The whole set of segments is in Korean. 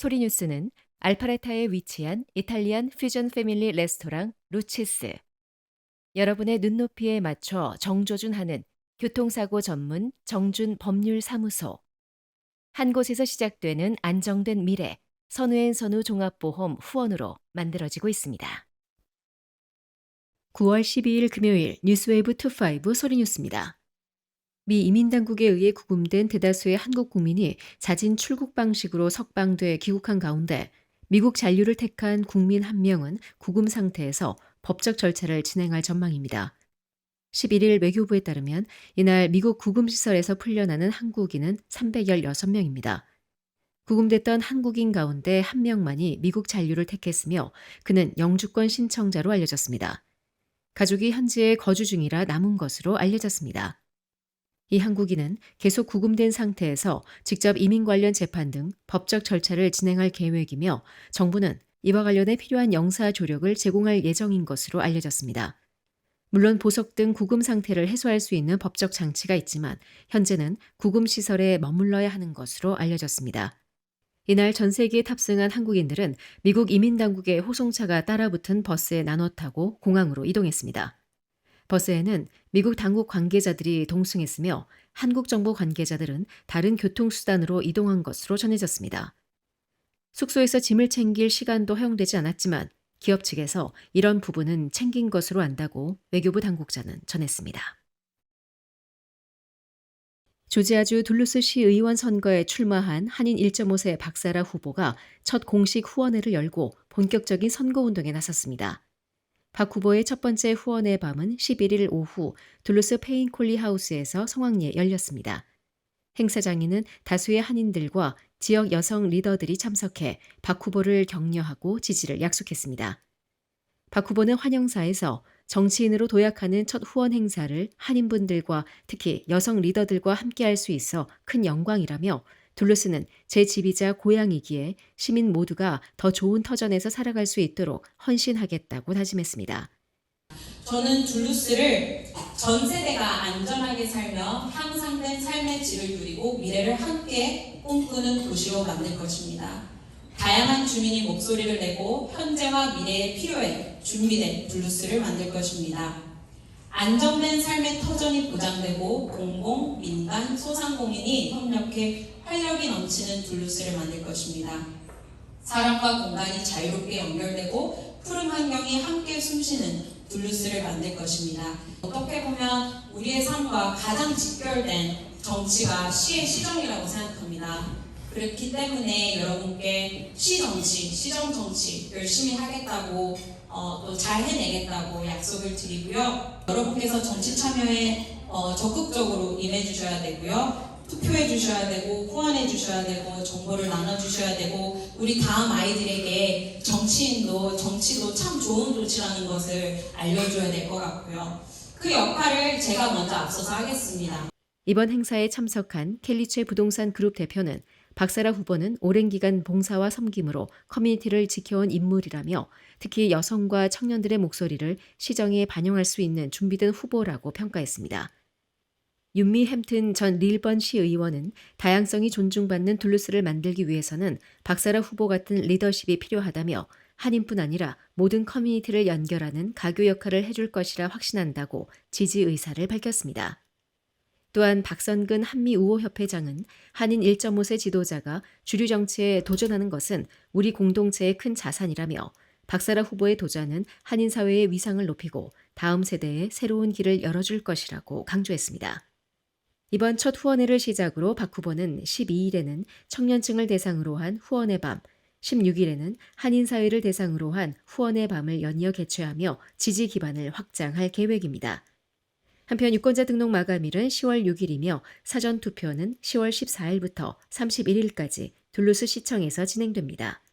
소리뉴스는 알파레타에 위치한 이탈리안 퓨전 패밀리 레스토랑 루치스, 여러분의 눈높이에 맞춰 정조준하는 교통사고 전문 정준 법률사무소, 한 곳에서 시작되는 안정된 미래, 선우앤선우 종합보험 후원으로 만들어지고 있습니다. 9월 12일 금요일 뉴스웨이브 25 소리뉴스입니다. 미 이민당국에 의해 구금된 대다수의 한국 국민이 자진 출국 방식으로 석방돼 귀국한 가운데 미국 잔류를 택한 국민 한 명은 구금 상태에서 법적 절차를 진행할 전망입니다. 11일 외교부에 따르면 이날 미국 구금시설에서 풀려나는 한국인은 316명입니다. 구금됐던 한국인 가운데 한 명만이 미국 잔류를 택했으며 그는 영주권 신청자로 알려졌습니다. 가족이 현지에 거주 중이라 남은 것으로 알려졌습니다. 이 한국인은 계속 구금된 상태에서 직접 이민 관련 재판 등 법적 절차를 진행할 계획이며 정부는 이와 관련해 필요한 영사 조력을 제공할 예정인 것으로 알려졌습니다. 물론 보석 등 구금 상태를 해소할 수 있는 법적 장치가 있지만 현재는 구금 시설에 머물러야 하는 것으로 알려졌습니다. 이날 전 세계에 탑승한 한국인들은 미국 이민당국의 호송차가 따라붙은 버스에 나눠 타고 공항으로 이동했습니다. 버스에는 미국 당국 관계자들이 동승했으며 한국 정부 관계자들은 다른 교통수단으로 이동한 것으로 전해졌습니다. 숙소에서 짐을 챙길 시간도 허용되지 않았지만 기업 측에서 이런 부분은 챙긴 것으로 안다고 외교부 당국자는 전했습니다. 조지아주 둘루스시 의원 선거에 출마한 한인 1.5세 박사라 후보가 첫 공식 후원회를 열고 본격적인 선거운동에 나섰습니다. 박 후보의 첫 번째 후원회 밤은 11일 오후 둘루스 페인콜리 하우스에서 성황리에 열렸습니다. 행사장에는 다수의 한인들과 지역 여성 리더들이 참석해 박 후보를 격려하고 지지를 약속했습니다. 박 후보는 환영사에서 정치인으로 도약하는 첫 후원 행사를 한인분들과 특히 여성 리더들과 함께할 수 있어 큰 영광이라며 둘루스는 제 집이자 고향이기에 시민 모두가 더 좋은 터전에서 살아갈 수 있도록 헌신하겠다고 다짐했습니다. 저는 둘루스를 전 세대가 안전하게 살며 향상된 삶의 질을 누리고 미래를 함께 꿈꾸는 도시로 만들 것입니다. 다양한 주민이 목소리를 내고 현재와 미래의 필요에 준비된 둘루스를 만들 것입니다. 안정된 삶의 터전이 보장되고 공공, 민간, 소상공인이 협력해 활력이 넘치는 둘루스를 만들 것입니다. 사람과 공간이 자유롭게 연결되고 푸른 환경이 함께 숨쉬는 둘루스를 만들 것입니다. 어떻게 보면 우리의 삶과 가장 직결된 정치가 시의 시정이라고 생각합니다. 그렇기 때문에 여러분께 시정정치 열심히 하겠다고 또 잘 해내겠다고 약속을 드리고요. 여러분께서 정치 참여에 적극적으로 임해주셔야 되고요. 투표해 주셔야 되고 후원해 주셔야 되고 정보를 나눠주셔야 되고 우리 다음 아이들에게 정치도 참 좋은 도시라는 것을 알려줘야 될 것 같고요. 그 역할을 제가 먼저 앞서서 하겠습니다. 이번 행사에 참석한 켈리체 부동산 그룹 대표는 박사라 후보는 오랜 기간 봉사와 섬김으로 커뮤니티를 지켜온 인물이라며 특히 여성과 청년들의 목소리를 시정에 반영할 수 있는 준비된 후보라고 평가했습니다. 윤미 햄튼 전 릴번 시의원은 다양성이 존중받는 둘루스를 만들기 위해서는 박사라 후보 같은 리더십이 필요하다며 한인뿐 아니라 모든 커뮤니티를 연결하는 가교 역할을 해줄 것이라 확신한다고 지지 의사를 밝혔습니다. 또한 박선근 한미우호협회장은 한인 1.5세 지도자가 주류 정치에 도전하는 것은 우리 공동체의 큰 자산이라며 박사라 후보의 도전은 한인 사회의 위상을 높이고 다음 세대에 새로운 길을 열어줄 것이라고 강조했습니다. 이번 첫 후원회를 시작으로 박 후보는 12일에는 청년층을 대상으로 한 후원의 밤, 16일에는 한인 사회를 대상으로 한 후원의 밤을 연이어 개최하며 지지 기반을 확장할 계획입니다. 한편 유권자 등록 마감일은 10월 6일이며 사전 투표는 10월 14일부터 31일까지 둘루스 시청에서 진행됩니다.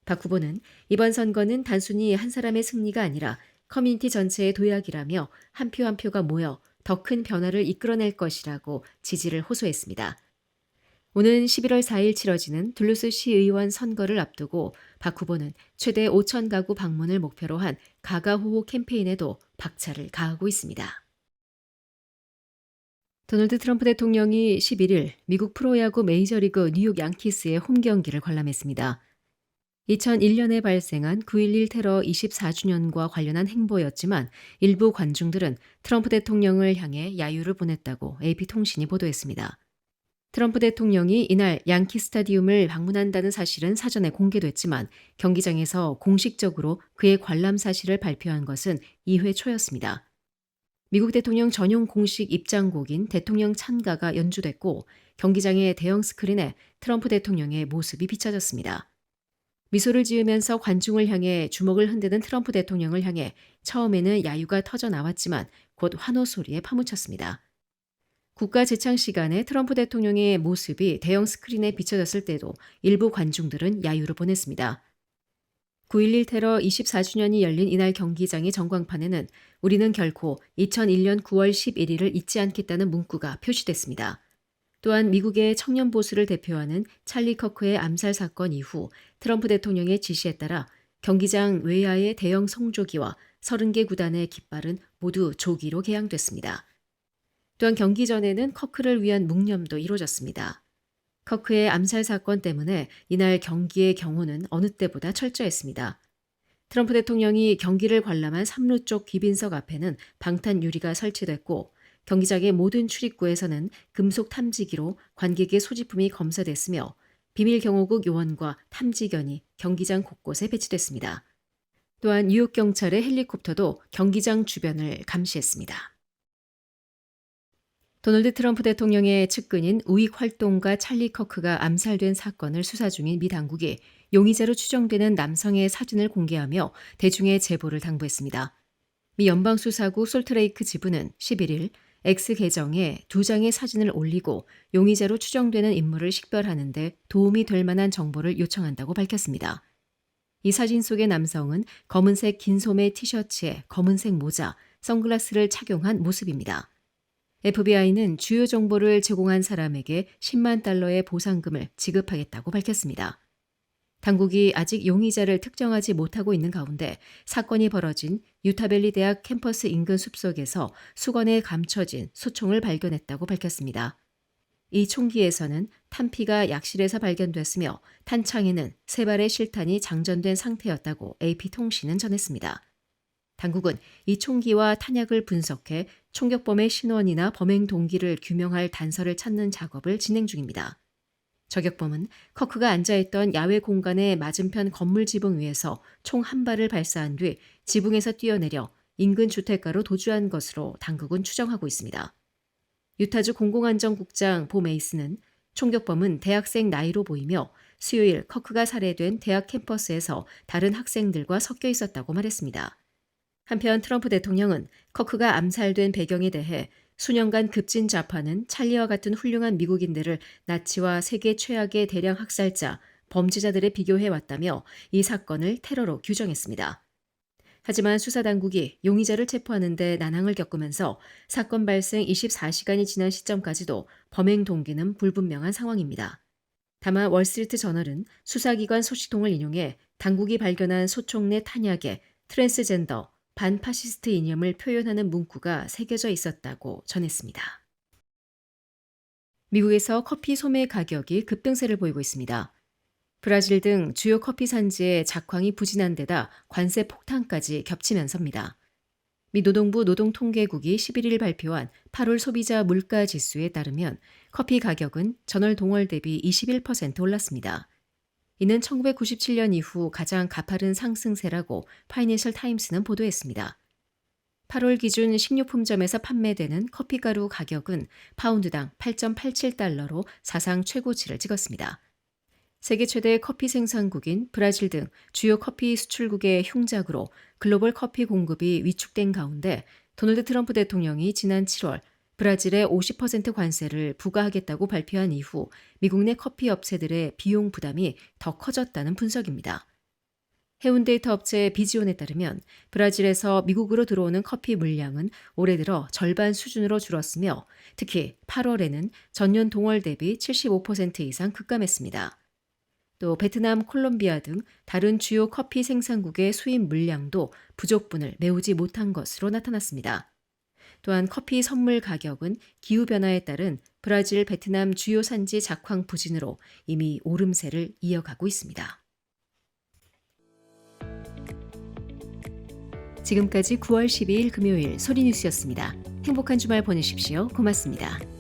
박 후보는 이번 선거는 단순히 한 사람의 승리가 아니라 커뮤니티 전체의 도약이라며 한 표 한 표가 모여 더 큰 변화를 이끌어낼 것이라고 지지를 호소했습니다. 오는 11월 4일 치러지는 둘루스 시의원 선거를 앞두고 박 후보는 최대 5천 가구 방문을 목표로 한 가가호호 캠페인에도 박차를 가하고 있습니다. 도널드 트럼프 대통령이 11일 미국 프로야구 메이저리그 뉴욕 양키스의 홈 경기를 관람했습니다. 2001년에 발생한 9.11 테러 24주년과 관련한 행보였지만 일부 관중들은 트럼프 대통령을 향해 야유를 보냈다고 AP통신이 보도했습니다. 트럼프 대통령이 이날 양키 스타디움을 방문한다는 사실은 사전에 공개됐지만 경기장에서 공식적으로 그의 관람 사실을 발표한 것은 2회 초였습니다. 미국 대통령 전용 공식 입장곡인 대통령 찬가가 연주됐고 경기장의 대형 스크린에 트럼프 대통령의 모습이 비춰졌습니다. 미소를 지으면서 관중을 향해 주먹을 흔드는 트럼프 대통령을 향해 처음에는 야유가 터져 나왔지만 곧 환호 소리에 파묻혔습니다. 국가 재창 시간에 트럼프 대통령의 모습이 대형 스크린에 비춰졌을 때도 일부 관중들은 야유를 보냈습니다. 9.11 테러 24주년이 열린 이날 경기장의 전광판에는 우리는 결코 2001년 9월 11일을 잊지 않겠다는 문구가 표시됐습니다. 또한 미국의 청년 보수를 대표하는 찰리 커크의 암살 사건 이후 트럼프 대통령의 지시에 따라 경기장 외야의 대형 성조기와 30개 구단의 깃발은 모두 조기로 개양됐습니다. 또한 경기 전에는 커크를 위한 묵념도 이루어졌습니다. 커크의 암살 사건 때문에 이날 경기의 경호는 어느 때보다 철저했습니다. 트럼프 대통령이 경기를 관람한 3루 쪽 귀빈석 앞에는 방탄 유리가 설치됐고 경기장의 모든 출입구에서는 금속 탐지기로 관객의 소지품이 검사됐으며 비밀 경호국 요원과 탐지견이 경기장 곳곳에 배치됐습니다. 또한 뉴욕 경찰의 헬리콥터도 경기장 주변을 감시했습니다. 도널드 트럼프 대통령의 측근인 우익 활동가 찰리 커크가 암살된 사건을 수사 중인 미 당국이 용의자로 추정되는 남성의 사진을 공개하며 대중의 제보를 당부했습니다. 미 연방수사국 솔트레이크 지부는 11일 X 계정에 2장의 사진을 올리고 용의자로 추정되는 인물을 식별하는 데 도움이 될 만한 정보를 요청한다고 밝혔습니다. 이 사진 속의 남성은 검은색 긴 소매 티셔츠에 검은색 모자, 선글라스를 착용한 모습입니다. FBI는 주요 정보를 제공한 사람에게 10만 달러의 보상금을 지급하겠다고 밝혔습니다. 당국이 아직 용의자를 특정하지 못하고 있는 가운데 사건이 벌어진 유타밸리 대학 캠퍼스 인근 숲속에서 수건에 감춰진 소총을 발견했다고 밝혔습니다. 이 총기에서는 탄피가 약실에서 발견됐으며 탄창에는 3발의 실탄이 장전된 상태였다고 AP통신은 전했습니다. 당국은 이 총기와 탄약을 분석해 총격범의 신원이나 범행 동기를 규명할 단서를 찾는 작업을 진행 중입니다. 저격범은 커크가 앉아있던 야외 공간의 맞은편 건물 지붕 위에서 총 한 발을 발사한 뒤 지붕에서 뛰어내려 인근 주택가로 도주한 것으로 당국은 추정하고 있습니다. 유타주 공공안전국장 보 메이스는 총격범은 대학생 나이로 보이며 수요일 커크가 살해된 대학 캠퍼스에서 다른 학생들과 섞여 있었다고 말했습니다. 한편 트럼프 대통령은 커크가 암살된 배경에 대해 수년간 급진 좌파는 찰리와 같은 훌륭한 미국인들을 나치와 세계 최악의 대량 학살자, 범죄자들에 비교해왔다며 이 사건을 테러로 규정했습니다. 하지만 수사당국이 용의자를 체포하는 데 난항을 겪으면서 사건 발생 24시간이 지난 시점까지도 범행 동기는 불분명한 상황입니다. 다만 월스트리트 저널은 수사기관 소식통을 인용해 당국이 발견한 소총 내 탄약에 트랜스젠더, 반파시스트 이념을 표현하는 문구가 새겨져 있었다고 전했습니다. 미국에서 커피 소매 가격이 급등세를 보이고 있습니다. 브라질 등 주요 커피 산지의 작황이 부진한 데다 관세 폭탄까지 겹치면서입니다. 미 노동부 노동통계국이 11일 발표한 8월 소비자 물가 지수에 따르면 커피 가격은 전월 동월 대비 21% 올랐습니다. 이는 1997년 이후 가장 가파른 상승세라고 파이낸셜 타임스는 보도했습니다. 8월 기준 식료품점에서 판매되는 커피가루 가격은 파운드당 8.87달러로 사상 최고치를 찍었습니다. 세계 최대 커피 생산국인 브라질 등 주요 커피 수출국의 흉작으로 글로벌 커피 공급이 위축된 가운데 도널드 트럼프 대통령이 지난 7월 브라질에 50% 관세를 부과하겠다고 발표한 이후 미국 내 커피 업체들의 비용 부담이 더 커졌다는 분석입니다. 해운 데이터 업체 비지온에 따르면 브라질에서 미국으로 들어오는 커피 물량은 올해 들어 절반 수준으로 줄었으며 특히 8월에는 전년 동월 대비 75% 이상 급감했습니다. 또 베트남, 콜롬비아 등 다른 주요 커피 생산국의 수입 물량도 부족분을 메우지 못한 것으로 나타났습니다. 또한 커피 선물 가격은 기후변화에 따른 브라질, 베트남 주요 산지 작황 부진으로 이미 오름세를 이어가고 있습니다. 지금까지 9월 12일 금요일 소리뉴스였습니다. 행복한 주말 보내십시오. 고맙습니다.